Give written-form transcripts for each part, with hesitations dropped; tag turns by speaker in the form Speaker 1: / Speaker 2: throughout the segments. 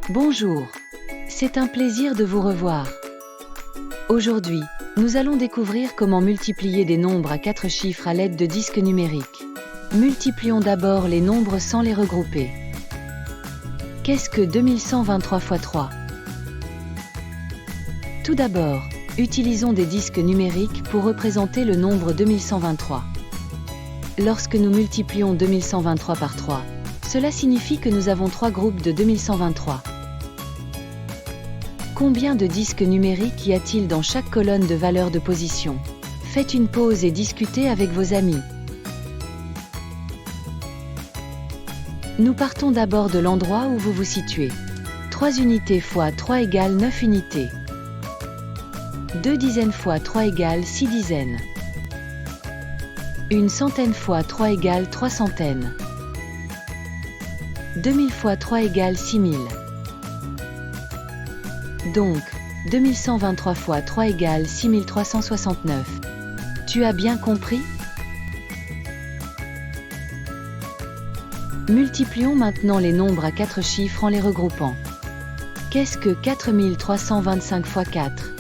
Speaker 1: Bonjour, c'est un plaisir de vous revoir. Aujourd'hui, nous allons découvrir comment multiplier des nombres à 4 chiffres à l'aide de disques numériques. Multiplions d'abord les nombres sans les regrouper. Qu'est-ce que 2123 x 3? Tout d'abord, utilisons des disques numériques pour représenter le nombre 2123. Lorsque nous multiplions 2123 par 3, cela signifie que nous avons 3 groupes de 2123. Combien de disques numériques y a-t-il dans chaque colonne de valeur de position? Faites une pause et discutez avec vos amis. Nous partons d'abord de l'endroit où vous vous situez. 3 unités fois 3 égale 9 unités. 2 dizaines fois 3 égale 6 dizaines. Une centaine fois 3 égale 3 centaines. 2000 fois 3 égale 6000. Donc, 2123 fois 3 égale 6369. Tu as bien compris? Multiplions maintenant les nombres à 4 chiffres en les regroupant. Qu'est-ce que 4325 x 4?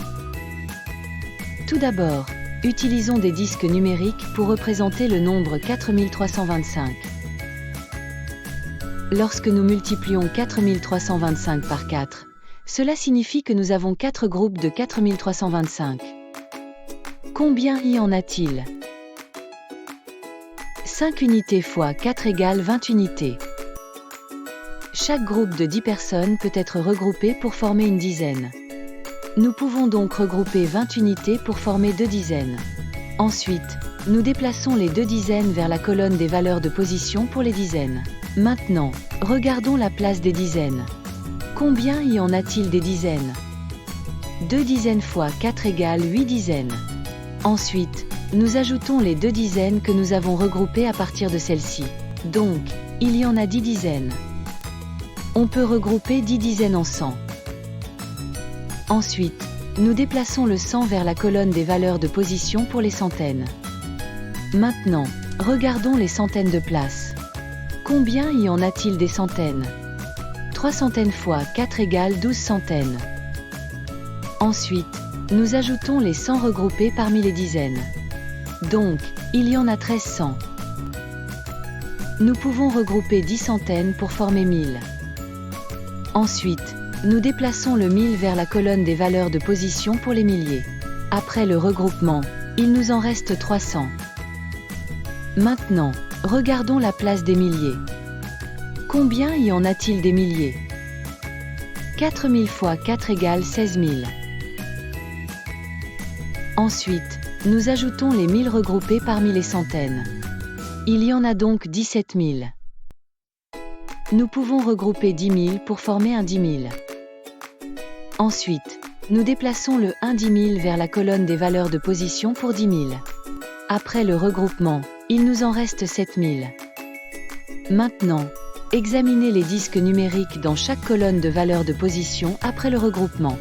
Speaker 1: Tout d'abord, utilisons des disques numériques pour représenter le nombre 4325. Lorsque nous multiplions 4325 par 4, cela signifie que nous avons 4 groupes de 4325. Combien y en a-t-il? 5 unités fois 4 égale 20 unités. Chaque groupe de 10 personnes peut être regroupé pour former une dizaine. Nous pouvons donc regrouper 20 unités pour former 2 dizaines. Ensuite, nous déplaçons les 2 dizaines vers la colonne des valeurs de position pour les dizaines. Maintenant, regardons la place des dizaines. Combien y en a-t-il des dizaines? 2 dizaines fois 4 égale 8 dizaines. Ensuite, nous ajoutons les 2 dizaines que nous avons regroupées à partir de celles-ci. Donc, il y en a 10 dizaines. On peut regrouper 10 dizaines en 100. Ensuite, nous déplaçons le 100 vers la colonne des valeurs de position pour les centaines. Maintenant, regardons les centaines de places. Combien y en a-t-il des centaines? 3 centaines fois 4 égale 12 centaines. Ensuite, nous ajoutons les 100 regroupés parmi les dizaines. Donc, il y en a 1300. Nous pouvons regrouper 10 centaines pour former 1000. Ensuite, nous déplaçons le 1000 vers la colonne des valeurs de position pour les milliers. Après le regroupement, il nous en reste 300. Maintenant, regardons la place des milliers. Combien y en a-t-il des milliers? 4000 fois 4 égale 16000. Ensuite, nous ajoutons les 1000 regroupés parmi les centaines. Il y en a donc 17 000. Nous pouvons regrouper 10 000 pour former un 10 000. Ensuite, nous déplaçons le 1 10 000 vers la colonne des valeurs de position pour 10 000. Après le regroupement, il nous en reste 7 000. Maintenant, examinez les disques numériques dans chaque colonne de valeurs de position après le regroupement.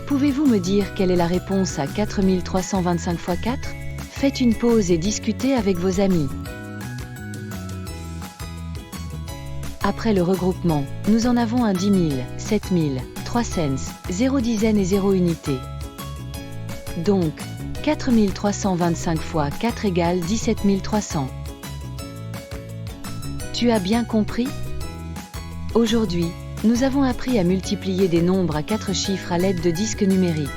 Speaker 1: Pouvez-vous me dire quelle est la réponse à 4325 x 4? Faites une pause et discutez avec vos amis. Après le regroupement, nous en avons un 10 000, 7 000, 3 cents, 0 dizaines et 0 unités. Donc, 4325 x 4 égale 17 300. Tu as bien compris? Aujourd'hui, nous avons appris à multiplier des nombres à 4 chiffres à l'aide de disques numériques.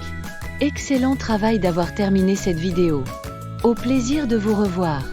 Speaker 1: Excellent travail d'avoir terminé cette vidéo. Au plaisir de vous revoir.